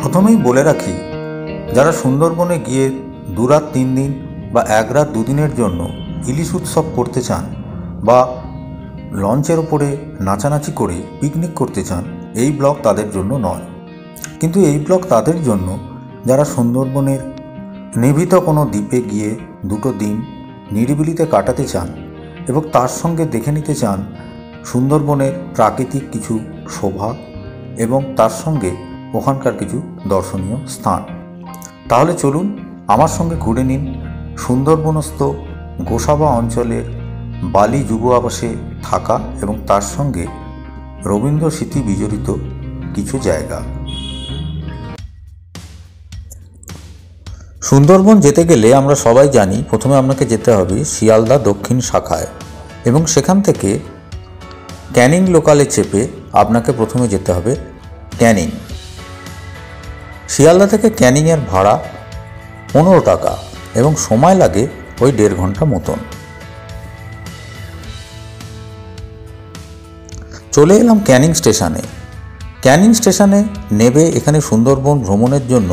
প্রথমেই বলে রাখি, যারা সুন্দরবনে গিয়ে 2 রাত 3 দিন বা 1 রাত 2 দিনের জন্য ইলিশ উৎসব করতে চান বা লঞ্চের ওপরে নাচানাচি করে পিকনিক করতে চান, এই ব্লগ তাদের জন্য নয়। কিন্তু এই ব্লগ তাদের জন্য যারা সুন্দরবনের নিভৃত কোনো দ্বীপে গিয়ে 2 দিন নিরিবিলিতে কাটাতে চান এবং তার সঙ্গে দেখে নিতে চান সুন্দরবনের প্রাকৃতিক কিছু শোভা এবং তার সঙ্গে ওখানকার কিছু দর্শনীয় স্থান। তাহলে চলুন আমার সঙ্গে ঘুরে নিন সুন্দরবনস্থ গোসাবা অঞ্চলের বালি যুব আবাসে থাকা এবং তার সঙ্গে রবীন্দ্র স্মৃতি বিজড়িত কিছু জায়গা। সুন্দরবন যেতে গেলে আমরা সবাই জানি প্রথমে আপনাকে যেতে হবে শিয়ালদা দক্ষিণ শাখায় এবং সেখান থেকে ক্যানিং লোকালে চেপে আপনাকে প্রথমে যেতে হবে ক্যানিং। শিয়ালদা থেকে ক্যানিংয়ের ভাড়া 15 টাকা এবং সময় লাগে ওই 1.5 ঘন্টা মতন। চলে এলাম ক্যানিং স্টেশনে। ক্যানিং স্টেশনে নেবে এখানে সুন্দরবন ভ্রমণের জন্য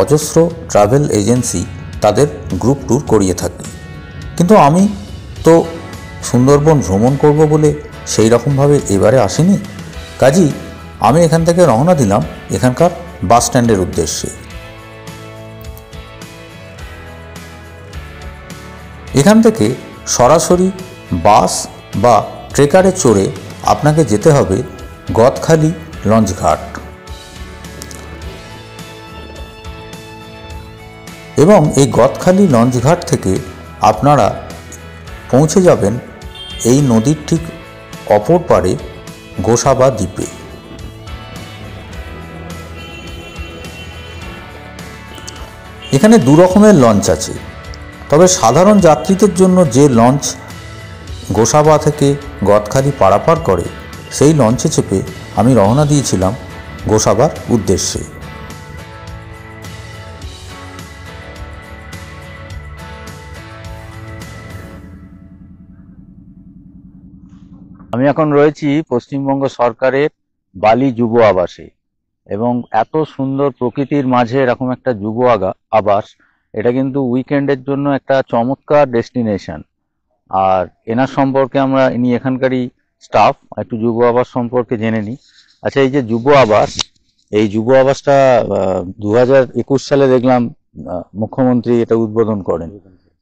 অজস্র ট্রাভেল এজেন্সি তাদের গ্রুপ ট্যুর করিয়ে থাকে, কিন্তু আমি তো সুন্দরবন ভ্রমণ করব বলে সেই রকমভাবে এবারে আসিনি। কাজেই আমি এখান থেকে রওনা দিলাম এখানকার বাস স্ট্যান্ডের উদ্দেশ্যে। এখান থেকে সরাসরি বাস বা ট্রেকারে চড়ে আপনাকে যেতে হবে গদখালি লঞ্চঘাট এবং এই গদখালি লঞ্চঘাট থেকে আপনারা পৌঁছে যাবেন এই নদীর ঠিক অপর পারে গোসাবা দ্বীপে। এখানে 2 রকমের লঞ্চ আছে, তবে সাধারণ যাত্রীদের জন্য যে লঞ্চ গোসাবা থেকে গদখালি পারাপার করে সেই লঞ্চে চেপে আমি রওনা দিয়েছিলাম গোসাবার উদ্দেশ্যে। আমি এখন রয়েছি পশ্চিমবঙ্গ সরকারের বালি যুব আবাসে এবং এত সুন্দর প্রকৃতির মাঝে এরকম একটা যুব আবাস, এটা কিন্তু উইকেন্ডের জন্য একটা চমৎকার ডেস্টিনেশন। আর এনার সম্পর্কে আমরা ইনি এখানকারই স্টাফ, একটু যুব আবাস সম্পর্কে জেনে নিই। আচ্ছা, এই যে যুব আবাস, এই যুব আবাসটা 2021 সালে দেখলাম মুখ্যমন্ত্রী এটা উদ্বোধন করেন।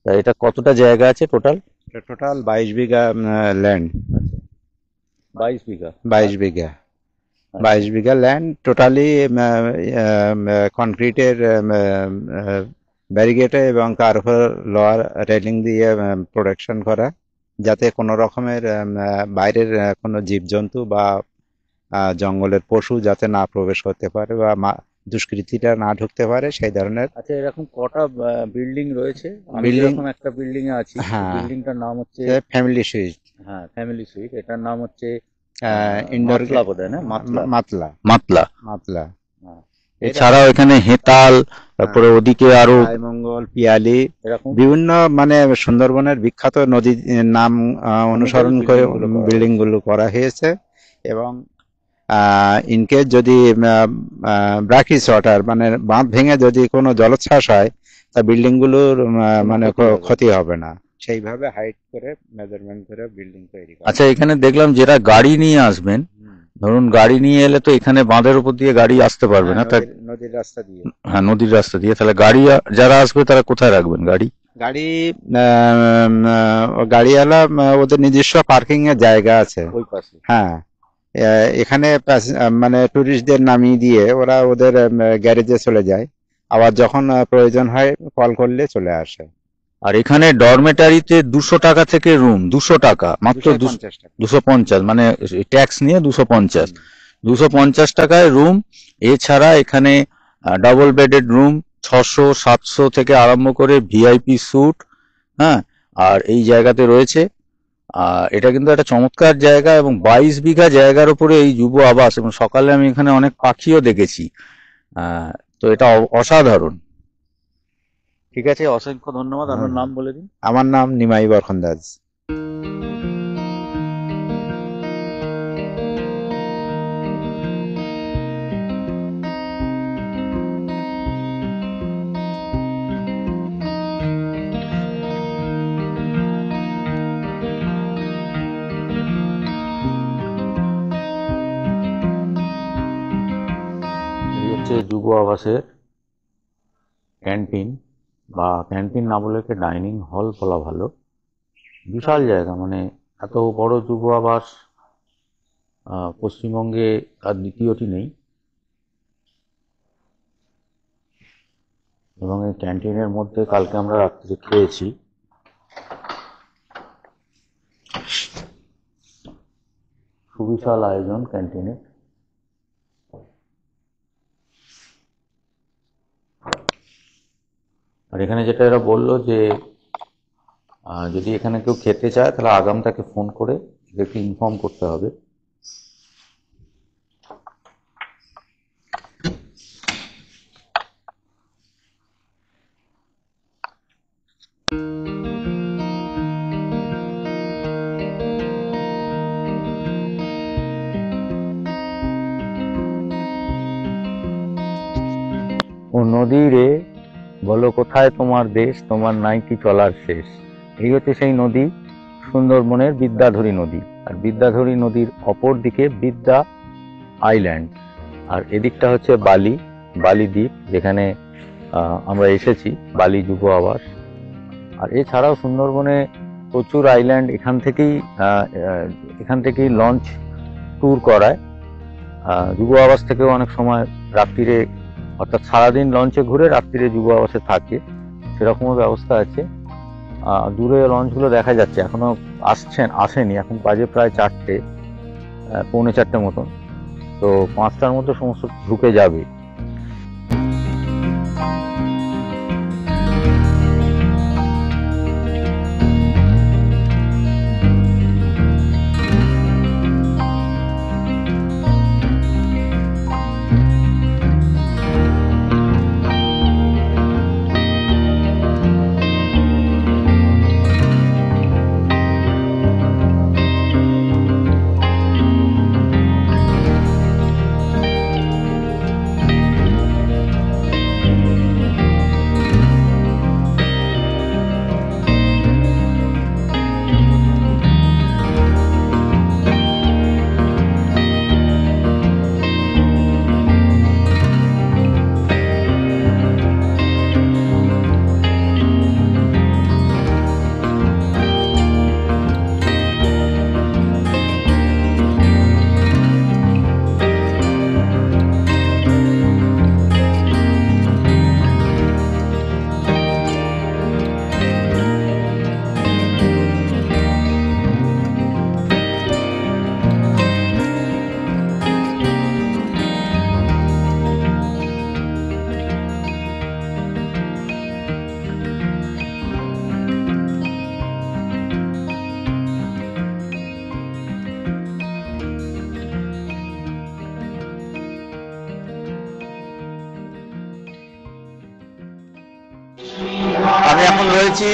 এটা কতটা জায়গা আছে টোটাল? টোটাল 22 বিঘা ল্যান্ড। 22 বিঘা 22 বিঘা 22 বিঘা ল্যান্ড টোটালি কনক্রিটের ব্যারিগেটে এবং তার উপর লোয়ার রেলিং দিয়ে প্রোটেকশন করা, যাতে কোনো রকমের বাইরের কোনো জীবজন্তু বা জঙ্গলের পশু যাতে না প্রবেশ করতে পারে বা দুষ্কৃতীরা না ঢুকতে পারে, সেই ধরনের। আচ্ছা, এরকম কটা বিল্ডিং রয়েছে? এরকম একটা বিল্ডিং এ আছি, বিল্ডিংটার নাম হচ্ছে ফ্যামিলি সুইট। হ্যাঁ, ফ্যামিলি সুইট। এটার নাম হচ্ছে ইনডোর বোধহয় না? মাতলা। মাতলা। এছাড়াও এখানে হেতাল, তারপরে ওদিকে আরো মঙ্গল, পিয়ালি, বিভিন্ন মানে সুন্দরবনের বিখ্যাত নদীর নাম অনুসরণ করে বিল্ডিং গুলো করা হয়েছে। এবং ইনকেস যদি ব্রাকিশ ওয়াটার মানে বাঁধ ভেঙে যদি কোনো জলোচ্ছ্বাস হয়, তা বিল্ডিং গুলোর মানে ক্ষতি হবে না, সেইভাবে হাইট করে মেজারমেন্ট করে বিল্ডিং তৈরি করা। আচ্ছা, এখানে দেখলাম যারা গাড়ি নিয়ে আসবেন, ধরুন গাড়ি নিয়ে এলে তো এখানে বাঁধের উপর দিয়ে গাড়ি আসতে পারবে না, তাই নদীর রাস্তা দিয়ে। হ্যাঁ, নদীর রাস্তা দিয়ে। তাহলে গাড়ি যারা আসবে তারা কোথায় রাখবেন গাড়ি? গাড়িওয়ালা ওদের নিজস্ব পার্কিং এর জায়গা আছে ওই পাশে। হ্যাঁ, এখানে মানে টুরিস্টদের নামিয়ে দিয়ে ওরা ওদের গ্যারেজে চলে যায়, আবার যখন প্রয়োজন হয় কল করলে চলে আসে। আর এখানে ডরমেটারিতে 200 টাকা থেকে রুম, 200 টাকা মাত্র, 250, মানে ট্যাক্স নিয়ে 250 টাকায় রুম। এছাড়া এখানে ডাবল বেডেড রুম 600, 700 থেকে আরম্ভ করে ভিআইপি স্যুট। হ্যাঁ, আর এই জায়গাতে রয়েছে। এটা কিন্তু একটা চমৎকার জায়গা এবং 22 বিঘা জায়গার উপরে এই যুব আবাস, এবং সকালে আমি এখানে অনেক পাখিও দেখেছি। তো এটা অসাধারণ। ঠিক আছে, অসংখ্য ধন্যবাদ। আপনার নাম বলে দিন। আমার নাম নিমাই বরখন্দাজ। হচ্ছে যুব আবাসের ক্যান্টিন, বা ক্যান্টিন না বলে একে ডাইনিং হল বলা ভালো। বিশাল জায়গা, মানে এত বড় যুব আবাস পশ্চিমবঙ্গে আর দ্বিতীয়টি নেই। এবং এই ক্যান্টিনের মধ্যে কালকে আমরা রাত্রে খেয়েছি। সুবিশাল আয়োজন ক্যান্টিনে। আর এখানে যেটা এরা বললো যে যদি এখানে কেউ খেতে চায় তাহলে আগাম তাকে ফোন করে এদেরকে ইনফর্ম করতে হবে। ও নদী রে বলো কোথায় তোমার দেশ, তোমার নাই কি চলার শেষ। এই হচ্ছে সেই নদী, সুন্দরবনের বিদ্যাধরী নদী। আর বিদ্যাধরী নদীর অপর দিকে বিদ্যা আইল্যান্ড, আর এদিকটা হচ্ছে বালি, বালি দ্বীপ, যেখানে আমরা এসেছি, বালি যুব আবাস। আর এছাড়াও সুন্দরবনে প্রচুর আইল্যান্ড। এখান থেকেই লঞ্চ ট্যুর করায়। যুব আবাস থেকেও অনেক সময় রাত্রিরে, অর্থাৎ সারাদিন লঞ্চে ঘুরে রাত্রিরে যুব আবাসে থাকে, সেরকমও ব্যবস্থা আছে। দূরে লঞ্চগুলো দেখা যাচ্ছে, এখনো আসেনি। এখন বাজে প্রায় 4টে, পৌনে 4টে মতন। তো 5টার মধ্যে সমস্ত ঢুকে যাবে। আমি এখন রয়েছি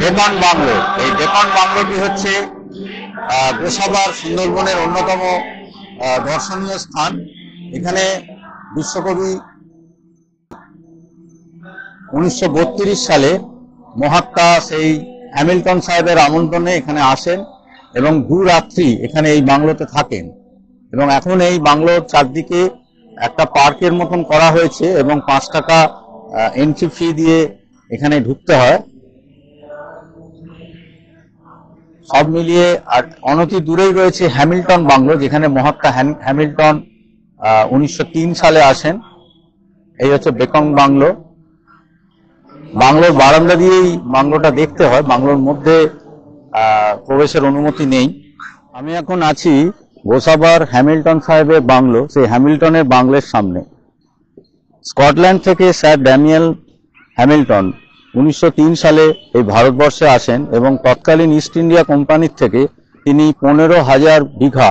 ডেকন বাংলো। এই ডেকন বাংলোটি হচ্ছে গোসাবার সুন্দরবনের অন্যতম দর্শনীয় স্থান। এখানে বিশ্বকবি 1932 সালে মহাত্মা সেই হ্যামিল্টন সাহেবের আমন্ত্রণে এখানে আসেন এবং 2 রাত্রি এখানে এই বাংলোতে থাকেন। এবং এখন এই বাংলোর চারদিকে একটা পার্কের মতন করা হয়েছে এবং 5 টাকা এন্ট্রি ফি দিয়ে এখানে ঢুকতে হয়। সব মিলিয়ে আর অনতি দূরেই রয়েছে হ্যামিল্টন বাংলো, যেখানে মহাত্মা হ্যামিল্টন 1903 সালে আসেন। এই হচ্ছে বেকং বাংলো। বাংলোর বারান্দা দিয়েই বাংলোটা দেখতে হয়, বাংলোর মধ্যে প্রবেশের অনুমতি নেই। আমি এখন আছি গোসাবার হ্যামিল্টন সাহেবের বাংলো, সেই হ্যামিল্টনের বাংলোর সামনে। স্কটল্যান্ড থেকে স্যার ড্যানিয়েল হ্যামিল্টন 1903 সালে এই ভারতবর্ষে আসেন এবং তৎকালীন ইস্ট ইন্ডিয়া কোম্পানির থেকে তিনি 15,000 বিঘা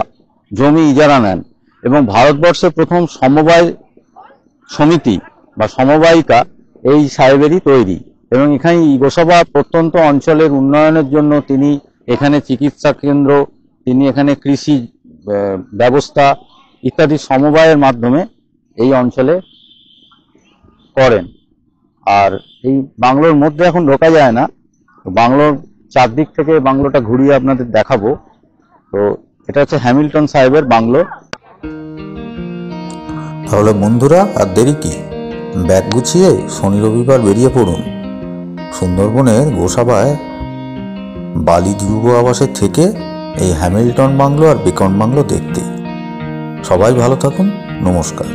জমি ইজারা নেন। এবং ভারতবর্ষের প্রথম সমবায় সমিতি বা সমবায়িকা এই সাহেবেরই তৈরি। এবং এখানে গোসাবা প্রত্যন্ত অঞ্চলের উন্নয়নের জন্য তিনি এখানে চিকিৎসা কেন্দ্র, তিনি এখানে কৃষি ব্যবস্থা ইত্যাদি সমবায়ের মাধ্যমে এই অঞ্চলে করেন। আর এই বাংলোর মধ্যে এখন ঢোকা যায় না, বাংলোর চারদিক থেকে বাংলোটা ঘুরিয়ে আপনাদের দেখাবো। তো এটা হচ্ছে হ্যামিল্টন সাহেবের বাংলো। তাহলে বন্ধুরা আর দেরি কি, ব্যাগ গুছিয়ে শনি রবিবার বেরিয়ে পড়ুন সুন্দরবনের গোসাবায় বালি যুব আবাসের থেকে এই হ্যামিল্টন বাংলো আর বেকন বাংলো দেখতে। সবাই ভালো থাকুন, নমস্কার।